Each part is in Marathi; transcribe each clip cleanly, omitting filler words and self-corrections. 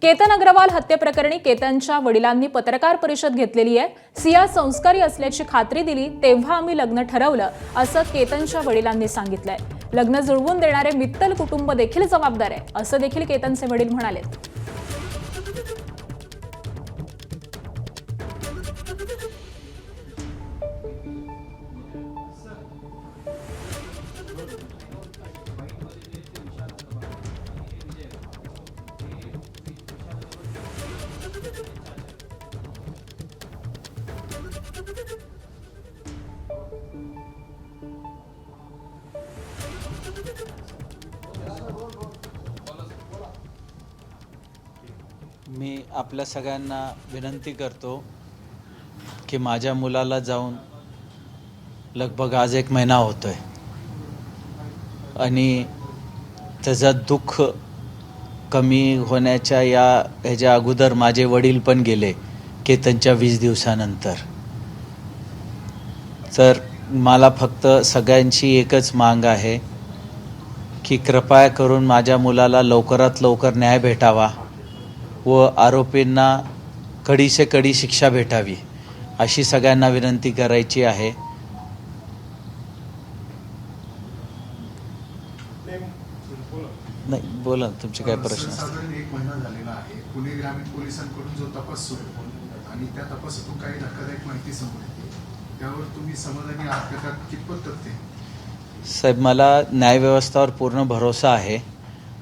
केतन अग्रवाल हत्येप्रकरणी केतनच्या वडिलांनी पत्रकार परिषद घेतलेली आहे। सिया संस्कारी असल्याची खात्री दिली तेव्हा आम्ही लग्न ठरवलं असं केतनच्या वडिलांनी सांगितलंय। लग्न जुळवून देणारे मित्तल कुटुंब देखील जबाबदार आहे असं देखील केतनचे वडील म्हणाले। मी आपल्या सगळ्यांना विनंती करतो की माझ्या मुलाला जाऊन लगभग आज 1 महिना होतोय आणि त्याचं दुःख कमी होण्याच्या ह्याच्या अगोदर माझे वडील पण गेले केतनच्या 20 दिवसानंतर। तर मला फक्त सगळ्यांची एकच मांग आहे की कृपया करून माझ्या मुलाला लवकरात लवकर न्याय भेटावा व आरोपींना कडी से कडी शिक्षा भेटावी अशी सगळ्यांना विनंती करायची आहे। नाही बोला, तुमचे काय प्रश्न असतील? साधारण 1 महिना झालेला आहे। पुणे ग्रामीण पोलिसांकडून जो तपास सुरू आहे आणि त्या तपासातून काही धक्कादायक माहिती समोर येते, त्यावर तुम्ही समाधानी आहात का? कितपत तथ्य? साहेब, मला न्यायव्यवस्थेवर पूर्ण भरोसा आहे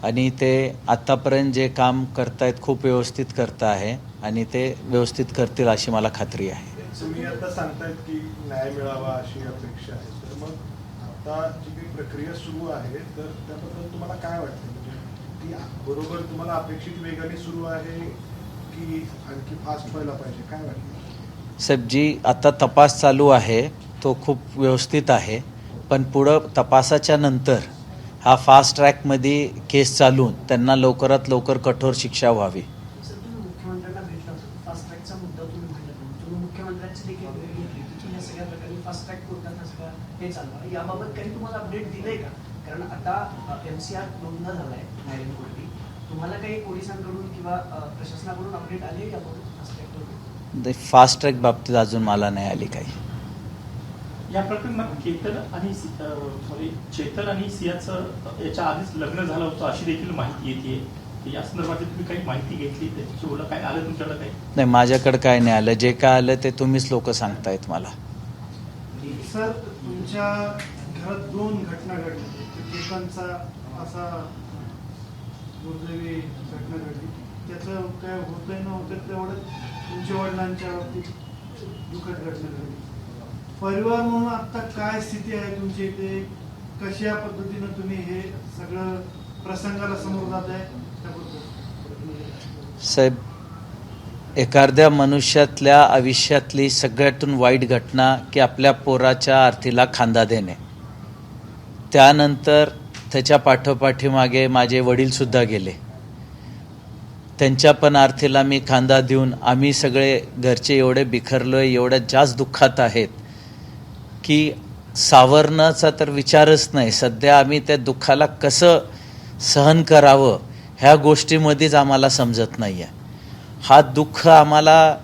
आणि ते आत्तापर्यंत जे काम करतायत खूप व्यवस्थित करता आहे आणि ते व्यवस्थित करतील अशी मला खात्री आहे। तुम्ही आता सांगतायत की न्याय मिळावा अशी अपेक्षा आहे, तर मग आता जी काही प्रक्रिया सुरू आहे तर त्याबद्दल तुम्हाला काय वाटतं? म्हणजे ती बरोबर तुम्हाला अपेक्षित वेगाने सुरू आहे की आणखी फास्ट व्हायला पाहिजे, काय वाटतं? साहेब, जी आता तपास चालू आहे तो खूप व्यवस्थित आहे, पण पुढं तपासाच्या नंतर हा फास्ट ट्रॅकमध्ये केस चालून त्यांना लवकरात लवकर कठोर शिक्षा व्हावी। सर, तुम्ही मुख्यमंत्र्यांना भेटला होता, फास्ट ट्रॅकचा मुद्दा तुम्ही मांडला, तुम्ही मुख्यमंत्र्यांची देखील वेळ घेतली की या सगळ्या प्रकारे फास्ट ट्रॅक कोर्टात सगळं हे चालवा, याबाबत काही तुम्हाला अपडेट दिलंय का? कारण आता MCR नोंदणं झालाय न्यायालयीन कोर्टी, तुम्हाला काही पोलिसांकडून किंवा प्रशासनाकडून अपडेट आले का फास्ट ट्रॅकवर? फास्ट ट्रॅक बाबतीत अजून मला नाही आली काही। या प्रकरणात चेतन आणि सियाचं याच्या आधीच लग्न झालं होतं अशी देखील माहिती येते। या संदर्भात तुम्ही काही माहिती घेतली, त्याची ओळख काय आलं तुमच्याकडे? काही नाही, माझ्याकडे काय नाही आलं। जे काय आलं ते तुम्हीच लोक सांगतायत मला। सर, तुमच्या घरात 2 घटना घडल्या, केतनचा असा दुर्दैवी घटना घडली, त्याचं काय होतंय न होतं तेवढं तुमच्या वडिलांच्या बाबतीत दुःखद घटना घडली। परिवार म्हणून आता काय स्थिती आहे तुमची इथे? कशा पद्धतीनं तुम्ही हे सगळं प्रसंगाला समोर जात आहे त्याबद्दल? साहेब, एखाद्या मनुष्यातल्या आयुष्यातली सगळ्यातून वाईट घटना की आपल्या पोराच्या आरतीला खांदा देणे। त्यानंतर त्याच्या पाठोपाठीमागे माझे वडीलसुद्धा गेले, त्यांच्या पण आरतीला मी खांदा देऊन आम्ही सगळे घरचे एवढे बिखरलोय, एवढ्या जास्त दुःखात आहेत की सावरण्याचा तर विचारच नाही। सध्या आम्ही त्या दुःखाला कसं सहन करावं ह्या गोष्टीमध्येच आम्हाला समजत नाही आहे। हा दुःख आम्हाला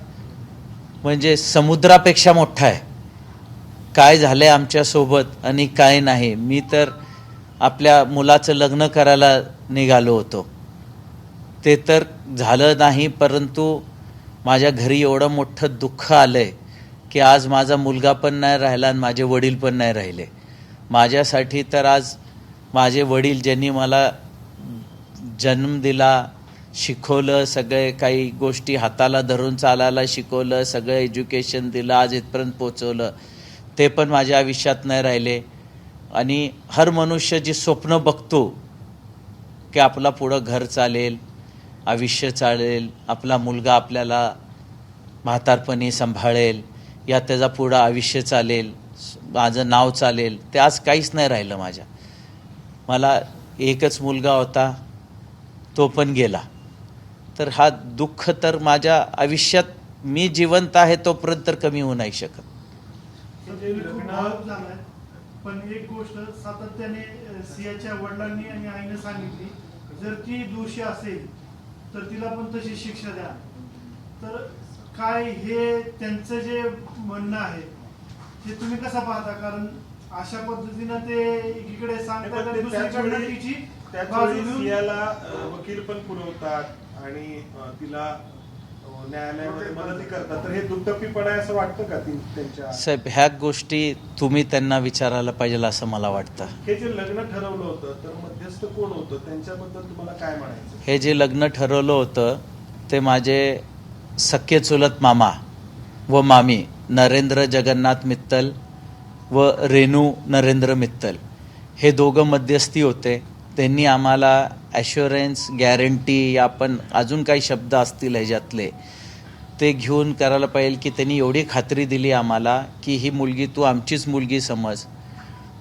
म्हणजे समुद्रापेक्षा मोठा आहे। काय झालं आहे आमच्यासोबत आणि काय नाही। मी तर आपल्या मुलाचं लग्न करायला निघालो होतो, ते तर झालं नाही, परंतु माझ्या घरी एवढं मोठं दुःख आलं आहे की आज माझा मुलगा पण नाही राहिला आणि माझे वडील पण नाही राहिले। माझ्यासाठी तर आज माझे वडील ज्यांनी मला जन्म दिला, शिकवलं, सगळे काही गोष्टी हाताला धरून चालायला शिकवलं, सगळं एज्युकेशन दिलं, आज इथपर्यंत पोचवलं, ते पण माझ्या आयुष्यात नाही राहिले। आणि हर मनुष्य जी स्वप्न बघतो की आपला पुढं घर चालेल, आयुष्य चालेल, आपला मुलगा आपल्याला म्हातारपणी सांभाळेल, या त्याचा पुढं आयुष्य चालेल, माझं नाव चालेल, ते आज काहीच नाही राहिलं माझ्या। मला एकच मुलगा होता, तो पण गेला। तर हा दुःख तर माझ्या आयुष्यात मी जिवंत आहे तोपर्यंत तर कमी होऊ नाही शकत। पण एक गोष्ट सातत्याने सियाच्या वडिलांनी आणि आईने सांगितली, जर ती दोषी असेल तर तिला पण तशी शिक्षा द्या. तर काय हे त्यांचं जे म्हणणं आहे ते तुम्ही कसं पाहता? कारण अशा पद्धतीनं ते एकीकडे सांगतात आणि दुसरीकडे तिची बाजू त्याचवेळी घेऊन सियाला वकील पण पुरवतात आणि तिला न्यायालयामध्ये मदती करतात. तर हे दुटप्पीपणा आहे असं वाटतं का त्यांच्या? साहेब, ह्या गोष्टी तुम्ही त्यांना विचारायला पाहिजे असं मला वाटतं. हे जे लग्न ठरवलं होतं तर मध्यस्थ कोण होतं, त्यांच्याबद्दल तुम्हाला काय म्हणायचं? हे जे लग्न ठरवलं होतं ते माझे सख्खे चुलत मामा व मामी नरेंद्र जगन्नाथ मित्तल व रेणू नरेंद्र मित्तल हे दोघं मध्यस्थी होते. त्यांनी आम्हाला ॲश्युरन्स, गॅरंटी, आपण अजून काही शब्द असतील ह्याच्यातले ते घेऊन करायला पाहिजे की त्यांनी एवढी खात्री दिली आम्हाला की ही मुलगी तू आमचीच मुलगी समज.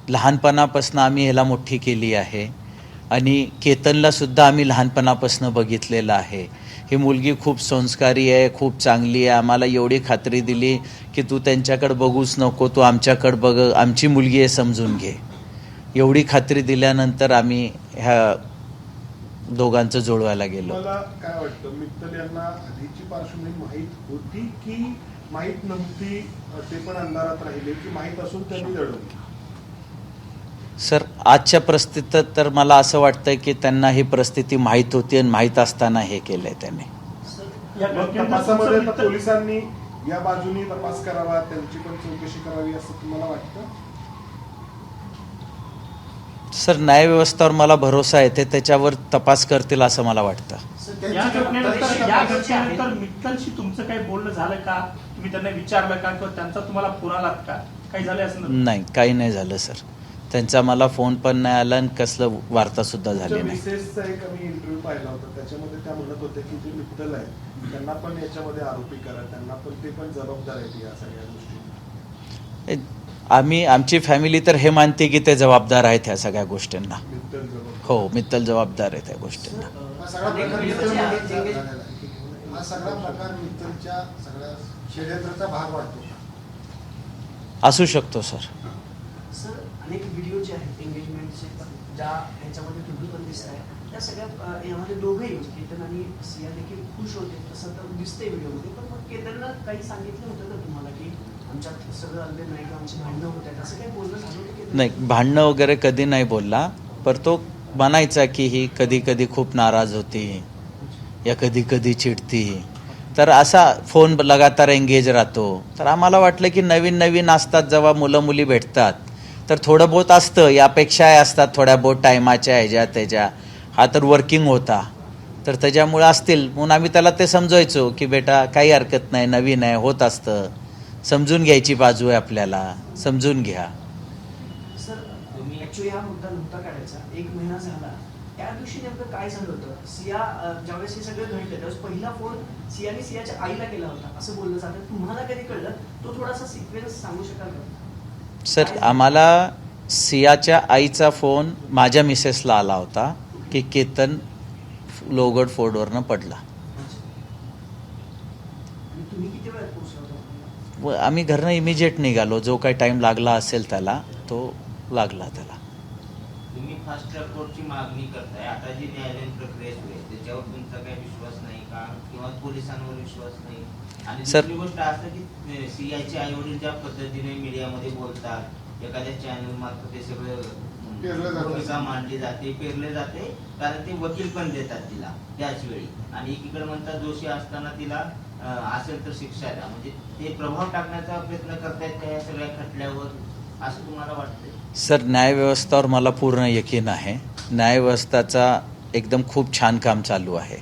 लहानपणापासून आम्ही ह्याला मोठी केली आहे आणि केतनलासुद्धा आम्ही लहानपणापासून बघितलेलं आहे. ही मुलगी खूप संस्कारी आहे, खूप चांगली आहे. आम्हाला एवढी खात्री दिली की तू त्यांच्याकडे बघूच नको, तू आमच्याकडे बघ, आमची मुलगी आहे समजून घे. एवढी खात्री दिल्यानंतर आम्ही ह्या दोघांचं जुळवायला गेलो. मला काय वाटतं, मित्तल यांना आधीची पार्श्वभूमी माहीत होती की माहीत नव्हती? ते पण अंधारात राहिले की माहीत असून त्यांनी लढवली? सर, आजच्या परिस्थितीत तर मला असं वाटतं की त्यांना ही परिस्थिती माहीत होती आणि माहीत असताना हे केलंय त्यांनी. या मग घटनेनंतर तपासामध्ये तुमचं आता पोलिसांनी या बाजूनी तपास करावा, त्यांची पण चौकशी करावी असं तुम्हाला वाटतं? सर, न्यायव्यवस्थेवर मला भरोसा आहे, ते त्याच्यावर तपास करतील असं मला वाटतं. या घटनेनंतर मित्तलशी तुमचं काही बोलणं झालं का? तुम्ही त्यांना विचारलं का किंवा त्यांचा तुम्हाला फोन आलात का? काही झालं असं? नाही, काही नाही झालं सर. त्यांचा मला फोन पण नाही आला आणि कसलं वार्ता सुद्धा झाली नाही. मिसेसचा एक आम्ही इंटरव्ह्यू पाहिला होता, त्याच्यामध्ये त्या म्हणत होत्या की जे मित्तल आहे त्यांना पण याच्यामध्ये आरोपी करा, त्यांना पण ते पण जबाबदार आहेत या सगळ्या गोष्टी. आमची फॅमिली तर हे मानते की ते जबाबदार आहेत ह्या सगळ्या गोष्टींना. मित्तल जबाबदार. हो, मित्तल जबाबदार आहे त्या गोष्टींना. हा सगळा प्रकार मित्तलच्या सगळ्या षडयंत्राचा भाग वाटतो. असू शकतो सर. सर, अनेक व्हिडिओ जे आहेत एंगेजमेंटचे ज्या ह्याच्यामध्ये तुम्ही पण दिसत आहे, त्या सगळ्या यामध्ये दोघेही केतन आणि सिया देखील खुश होते तसं तर दिसतंय व्हिडिओमध्ये. पण मग केतनला काही सांगितलं होतं का तुम्हाला की आमच्यात सगळं अल्बे नाही का, आमची भांडणं होत आहेत, असं काही बोलणं झालं होतं की नाही, भांडणं वगैरे कधी नाही बोलला. पर तो म्हणायचा की ही कधी कधी खूप नाराज होती या कधी कधी चिडती. तर असा फोन लगातार एंगेज राहतो. तर आम्हाला वाटलं की नवीन नवीन असतात जेव्हा मुलं मुली भेटतात तर थोडं बहुत असतं, यापेक्षाही असतात थोड्या बहुत टायमाच्या ह्याच्या त्याच्या. हा तर वर्किंग होता तर त्याच्यामुळे असतील म्हणून आम्ही त्याला ते समजायचो की बेटा काही हरकत नाही, नवीन आहे, होत असतं, समजून घ्यायची बाजू आहे आपल्याला, समजून घ्या. सर, ऍक्च्युली हा मुद्दा नव्हता काढायचा. 1 महिना झाला, त्या दिवशी नेमकं काय झालं होतं? सिया ज्यावेळेस हे सगळं घडलं त्यावेळेस पहिला फोन सियाने सियाच्या आईला केला होता असं बोललं जातं. तुम्हाला कधी कळलं? तो थोडासा सिक्वेन्स सांगू शकाल का? सर, आम्हाला सियाच्या आईचा फोन माझ्या मिसेसला आला होता की केतन लोगड फोर्डवरनं पडला. आणि तुम्ही किती वेळात पोहोचला होता? व आम्ही घरनं इमिजिएट निघालो. जो काही टाईम लागला असेल त्याला तो लागला त्याला. तुम्ही फास्ट ट्रॅक कोर्टची मागणी करताय, आता जी न्यायालयीन प्रक्रिया सुरू आहे त्याच्यावर तुमचा काही विश्वास नाही का किंवा पोलिसांवर विश्वास नाही? आणि सर- दुसरी गोष्ट असं की सियाचे आई वडील ज्या पद्धतीने मीडियामध्ये बोलतात, एखाद्या चॅनल मार्फत ते सगळं पेरलं जातं. भूमिका मांडली जाते, पेरले जाते, कारण ते वकील पण देतात तिला त्याच वेळी. आणि एकीकडे म्हणतात दोषी असताना तिला असेल तर शिक्षा द्या. म्हणजे ते प्रभाव टाकण्याचा प्रयत्न करतायत त्या सगळ्या खटल्यावर, असं तुम्हाला वाटतंय? सर, न्यायव्यवस्थेवर मला पूर्ण यकीन आहे. न्यायव्यवस्थेचा एकदम खूप छान काम चालू आहे.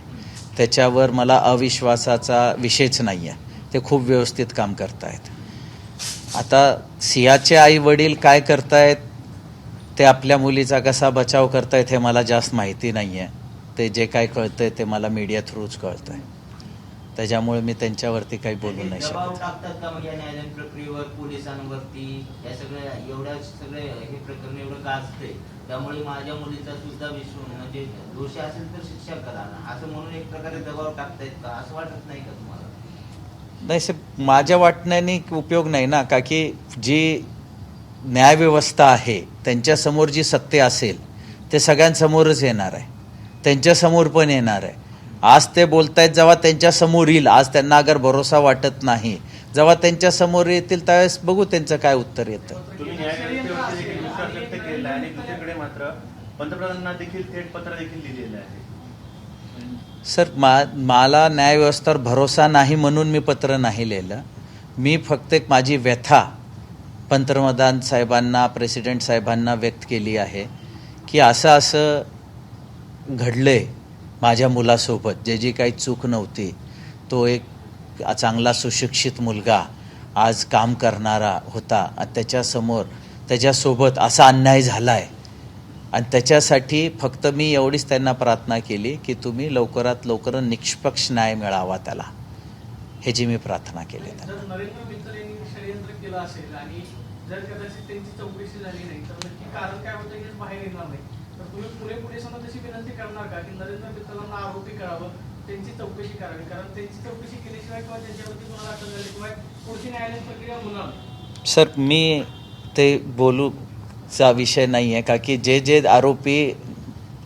त्याच्यावर मला अविश्वासाचा विषयच नाही आहे. ते खूप व्यवस्थित काम करतायत. आता सियाचे आई वडील काय करतायत, ते आपल्या मुलीचा कसा बचाव करतायत हे मला जास्त माहिती नाही आहे. ते जे काय कळतंय ते मला मीडिया थ्रूच कळतं आहे. त्याच्यामुळे मी त्यांच्यावरती काही बोलू नाही दबाव शकत. टाकतात का मग या न्यायालयीन प्रक्रियेवर, पोलिसांवरती? या सगळ्या एवढ्या सगळे हे प्रकरण एवढं गाजतंय, त्यामुळे माझ्या मुलीचा सुद्धा म्हणजे दोषी असेल तर शिक्षा करा ना, असं म्हणून एक प्रकारे दबाव टाकतायत का, असं वाटत नाही का तुम्हाला? नाही साहेब, माझ्या वाटण्याने उपयोग नाही ना, का की जी न्यायव्यवस्था आहे त्यांच्यासमोर जी सत्य असेल ते सगळ्यांसमोरच येणार आहे, त्यांच्यासमोर पण येणार आहे. आज ते बोलतायत, जेव्हा त्यांच्या समोर येईल, आज त्यांना अगर भरोसा वाटत नाही, जेव्हा त्यांच्या समोर येतील त्यावेळेस बघू त्यांचं काय उत्तर येतं. तुम्ही न्यायव्यवस्थेवरती देखील विश्वास व्यक्त केला आणि दुसरीकडे मात्र पंतप्रधानांना देखील थेट पत्र देखील लिहिलेलं आहे. सर, मला न्यायव्यवस्थेवर भरोसा नाही म्हणून मी पत्र नाही लिहिलं. मी फक्त एक माझी व्यथा पंतप्रधान साहेबांना, प्रेसिडेंट साहेबांना व्यक्त केली आहे की असं घडलंय माझ्या मुलासोबत, जी काही चूक नव्हती. तो एक चांगला सुशिक्षित मुलगा, आज काम करणारा होता, आणि त्याच्यासोबत असा अन्याय झाला आहे. आणि त्याच्यासाठी फक्त मी एवढीच त्यांना प्रार्थना केली की तुम्ही लवकरात लवकर निष्पक्ष न्याय मिळावा त्याला, ह्याची मी प्रार्थना केली. जर नरेंद्र मित्तल यांनी षडयंत्र केलं असेल आणि जर कदाचित त्यांची चौकशी झाली नाही तर नक्की कारण काय होतं हे बाहेर येणार नाही, तर तुम्ही पुणे पोलिसांना तशी विनंती करणार का की नरेंद्र मित्तलांना आरोपी करावं, त्यांची चौकशी करावी, कारण त्यांची चौकशी केल्याशिवाय किंवा त्यांच्यावरती गुन्हा दाखल झाल्याशिवाय पुढची न्यायालयीन प्रक्रिया होणार नाही? सर, मी ते बोलूचा विषय नाही आहे, का की जे आरोपी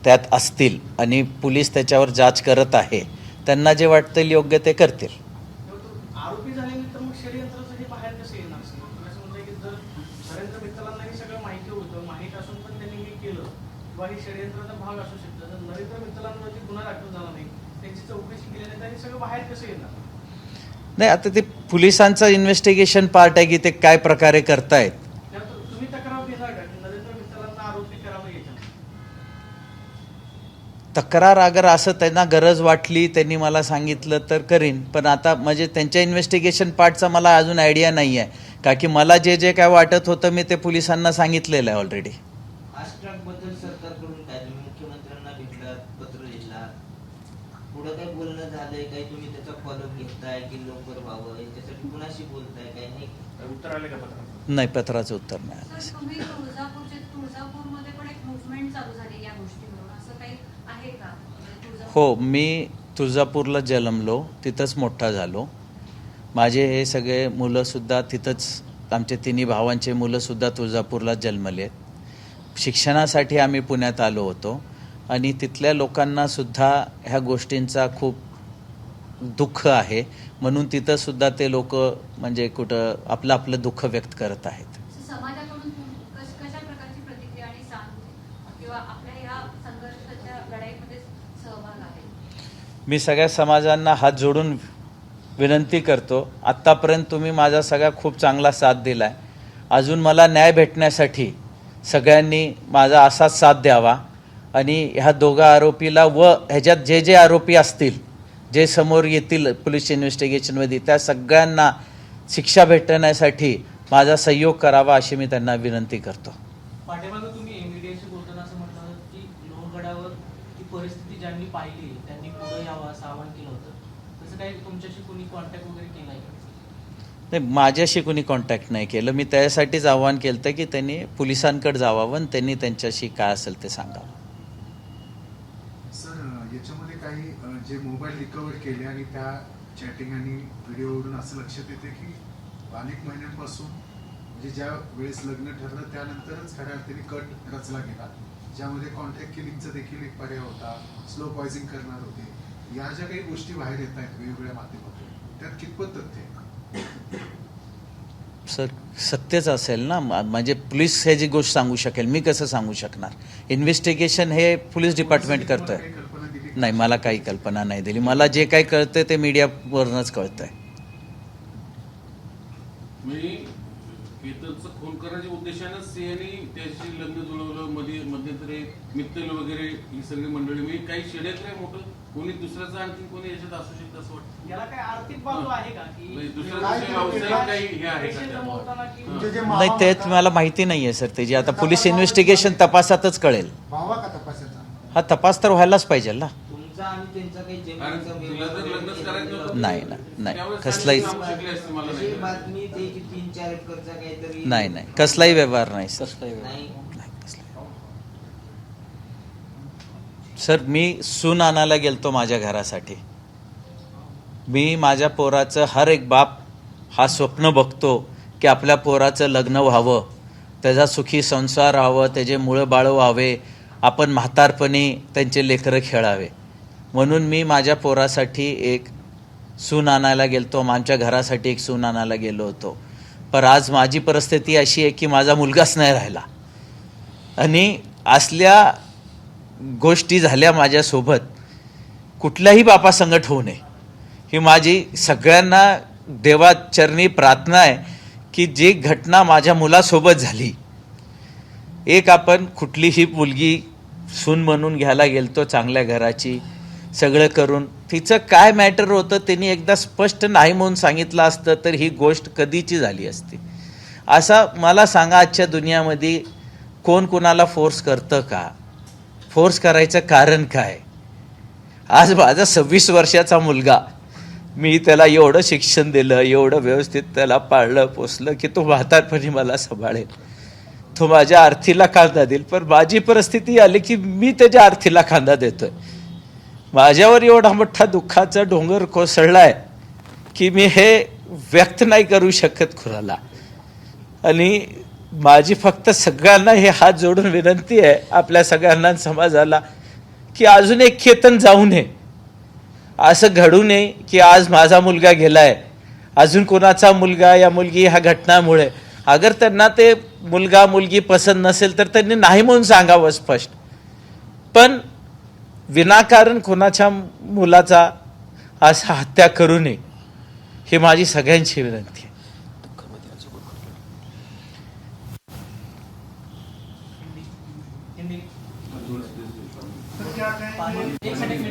त्यात असतील आणि पोलीस त्याच्यावर जांच करत आहे, त्यांना जे वाटतील योग्य ते करतील. आरोपी झाल्यानंतर मग षडयंत्राचं हे बाहेर कसं येणार? असं म्हणताय की जर नरेंद्र मित्तलांना हे सगळं माहिती होतं, माहीत असून पण त्यांनी हे केलं किंवा हे षडयंत्राचा भाग असू शकतं, तर नरेंद्र मित्तलांवरती गुन्हा दाखल झाला नाही, त्यांची चौकशी केल्यानंतर हे सगळं बाहेर कसं येणार? नाही, आता ते पोलिसांचं इन्व्हेस्टिगेशन पार्ट आहे की ते काय प्रकारे करतायत. तुम्ही तक्रार देणार का की नरेंद्र मित्तलांना आरोपी करावं याच्यात? तक्रार अगर असं त्यांना गरज वाटली, त्यांनी मला सांगितलं तर करीन, पण आता म्हणजे त्यांच्या इन्व्हेस्टिगेशन पार्टचा मला अजून आयडिया नाही आहे, का की मला जे काय वाटत होतं मी ते पोलिसांना सांगितलेलं आहे ऑलरेडी. फास्ट बद्दल सरकारकडून काय तुम्ही मुख्यमंत्र्यांना भेटलात, पत्र लिहिला, पुढं काही बोलणं झालंय, काही तुम्ही त्याचा फॉलोअप घेताय की लवकर व्हावं, याच्यासाठी कुणाशी बोलताय, काही नाही? उत्तर आले का पत्रात? नाही, पत्राचं उत्तर नाही आलं. सर, तुम्ही तुळजापूरमध्ये पण एक मूव्हमेंट चालू झाली या गोष्टीवरून, असं काही आहे का? हो, मी तुळजापूरला जन्मलो, तिथंच मोठा झालो. माझे हे सगळे मुलंसुद्धा तिथंच, आमचे तिन्ही भावांचे मुलंसुद्धा तुळजापूरला जन्मले. शिक्षणासाठी आम्ही पुण्यात आलो होतो आणि तिथल्या लोकांनासुद्धा ह्या गोष्टींचा खूप दुःख आहे, म्हणून तिथंसुद्धा ते लोक म्हणजे कुठं आपलं दुःख व्यक्त करत आहेत. समाजाकडून कशा प्रकारची प्रतिक्रिया आणि सहानुभूती किंवा आपल्या या संघर्षाच्या लढाईमध्ये सहभाग आहे? मी सगळ्या समाजांना हात जोडून विनंती करतो, आत्तापर्यंत तुम्ही माझा सगळा खूप चांगला साथ दिला आहे. अजून मला न्याय भेटण्यासाठी सगळ्यांनी माझा असाच साथ द्यावा आणि ह्या दोघा आरोपीला व ह्याच्यात जे आरोपी असतील, जे समोर येतील पोलीस इन्व्हेस्टिगेशनमध्ये, त्या सगळ्यांना शिक्षा भेटण्यासाठी माझा सहयोग करावा अशी मी त्यांना विनंती करतो. पाठीमागं तुम्ही मीडियाशी बोलताना असं म्हटलं की लोहगडावर ती परिस्थिती ज्यांनी पाहिली त्यांनी पुढे यावं असं आवाहन केलं होतं, तसं काही तुमच्याशी कोणी कॉन्टॅक्ट वगैरे केला आहे का? नाही, माझ्याशी कोणी कॉन्टॅक्ट नाही केलं. मी त्यासाठीच आवाहन केलं होतं की त्यांनी पोलिसांकडे जावावं आणि त्यांनी त्यांच्याशी काय असेल ते सांगावं. सर, याच्यामध्ये काही जे मोबाईल रिकवर केले आणि त्या चॅटिंग आणि व्हिडिओवरून असं लक्षात येते की अनेक महिन्यांपासून म्हणजे ज्या वेळेस लग्न ठरलं त्यानंतरच खऱ्या अर्थाने कट रचला गेला, ज्यामध्ये कॉन्टॅक्ट किलिंगचा देखील एक पर्याय होता, स्लो पॉयझिंग करणार होते. या ज्या काही गोष्टी बाहेर येत आहेत वेगवेगळ्या माध्यमातून, त्यात कितपत तथ्य आहे? सर, सत्यच असेल ना, म्हणजे पोलीस हे जी गोष्ट सांगू शकेल, मी कसं सांगू शकणार? इन्व्हेस्टिगेशन हे पोलीस डिपार्टमेंट करतोय. काही कल्पना दिली का? नाही, मला काही कल्पना नाही दिली. मला जे काही कळतंय ते मीडियावरूनच कळतंय. मी केतनचं खून करण्याच्या उद्देशानं सिंहनी त्याशी लग्न जुळवलं, मध्यंतरी मित्तल वगैरे ही सगळी मंडळी, मी काही षडयंत्र आहे मोठं, कोणी दुसऱ्याचं आणखी कोणी याच्यात असू शकतं असं वाटतं. याला काय आर्थिक बाजू आहे का की नाही, दुसऱ्याचं व्यावसायिक काही हे आहे का पैसे जमवताना त्यात? की नाही, ते मला माहिती नाही आहे सर. त्याची आता पोलीस इन्व्हेस्टिगेशन तपासातच कळेल. व्हावा का तपासाचा? हा तपास तर व्हायलाच पाहिजे ना. तुमचा आणि त्यांचा काही कारण जमिनीचा तुला तर लग्नच करायचं होतं. नाही, त्यावेळेस कसलाही सांगू शकले असते मला अशी नाही. बातमी ते की 3-4 एकरचा काहीतरी नाही, कसलाही व्यवहार नाही सर. नाही. सर, मी सून आणायला गेलतो माझ्या घरासाठी. मी माझ्या पोराचं, हर एक बाप हा स्वप्न बघतो की आपल्या पोराचं लग्न व्हावं, त्याचा सुखी संसार व्हावं, त्याचे मुळं बाळं व्हावे, आपण म्हातारपणी त्यांचे लेकरं खेळावे. म्हणून मी माझ्या पोरासाठी एक सून आणायला गेलतो, आमच्या घरासाठी एक सून आणायला गेलो होतो. पण आज माझी परिस्थिती अशी आहे की माझा मुलगाच नाही राहिला आणि असल्या गोष्टी झाल्या माझ्यासोबत. कुठल्याही बापासंगट होऊ नये ही माझी सगळ्यांना देवाचरणी प्रार्थना आहे की जी घटना माझ्या मुलासोबत झाली, एक आपण कुठलीही मुलगी सून म्हणून घ्यायला गेलतो चांगल्या घराची, सगळं करून तिचं काय मॅटर होतं त्यांनी एकदा स्पष्ट नाही म्हणून सांगितलं असतं तर ही गोष्ट कधीची झाली असती. असा मला सांगा, आजच्या दुनियामध्ये कोण कोणाला फोर्स करतं का? फोर्स करायचं कारण काय? आज माझा 26 वर्षाचा मुलगा, मी त्याला एवढं शिक्षण दिलं, एवढं व्यवस्थित त्याला पाळलं पोसलं की तो म्हातारपणी मला सांभाळेल, तो माझ्या आर्थीला खांदा देईल. पण माझी परिस्थिती आली की मी त्याच्या आर्थीला खांदा देतोय. माझ्यावर एवढा मोठा दुःखाचा डोंगर कोसळलाय की मी हे व्यक्त नाही करू शकत कुणाला. आणि माझी फक्त सगळ्यांना हे हात जोडून विनंती आहे, आपल्या सगळ्यांना समाजाला, की अजून एक केतन जाऊ नये. असं घडू नये की आज माझा मुलगा गेलाय, अजून कोणाचा मुलगा या मुलगी ह्या घटनामुळे, अगर त्यांना ते मुलगा मुलगी पसंत नसेल तर त्यांनी नाही म्हणून सांगावं स्पष्ट. पण विनाकारण कोणाच्या मुलाचा असा हत्या करू नये ही माझी सगळ्यांची विनंती आहे. तर क्या कहेंगे? एक मिनट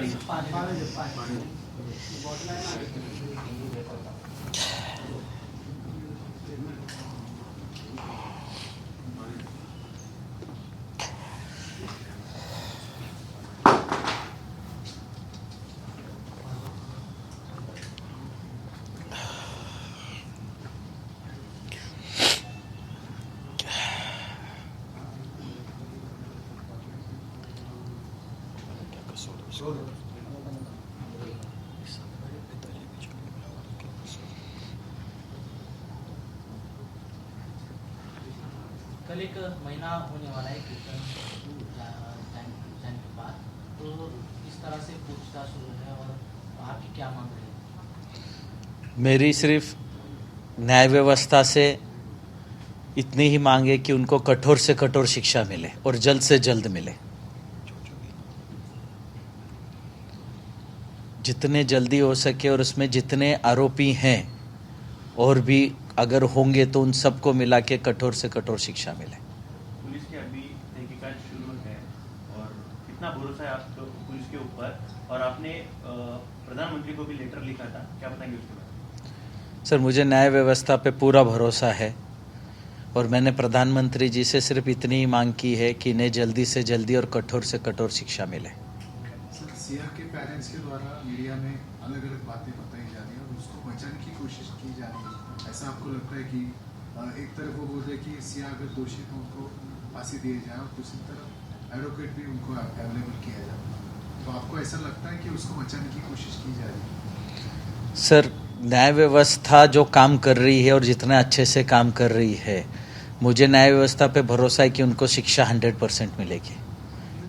कल एक महीना होने वाला है कीर्तन जाने के बाद, तो इस तरह से पूछताछ शुरू है और आपकी क्या मांग है? मेरी सिर्फ न्याय व्यवस्था से इतनी ही मांग है कि उनको कठोर से कठोर शिक्षा मिले और जल्द से जल्द मिले. जितने जल्दी हो सके और उसमें जितने आरोपी हैं और भी अगर होंगे तो उन सबको मिला के कठोर से कठोर शिक्षा मिले. पुलिस की अभी तहकीकात शुरू है और कितना भरोसा है आपको पुलिस के ऊपर? और आपने प्रधानमंत्री को भी लेटर लिखा था, क्या बताएंगे उसके बारे में? सर, मुझे न्याय व्यवस्था पे पूरा भरोसा है और मैंने प्रधानमंत्री जी से सिर्फ इतनी ही मांग की है कि इन्हें जल्दी से जल्दी और कठोर से कठोर शिक्षा मिले. सर, सीआर के पेरेंट्स के द्वारा मीडिया में अलग अलग बातें बताई जा रही है और उसको बचाने की कोशिश की जा रही है. ऐसा आपको लगता है कि एक तरफ वो बोल रहे कि सीआर अगर दोषी तो उनको फांसी दी जाए और दूसरी तरफ एडवोकेट भी उनको अवेलेबल किया जाए, तो आपको ऐसा लगता है कि उसको बचाने की कोशिश की जा रही है? सर, न्याय व्यवस्था जो काम कर रही है और जितना अच्छे से काम कर रही है, मुझे न्याय व्यवस्था पे भरोसा है कि उनको शिक्षा 100% मिलेगी.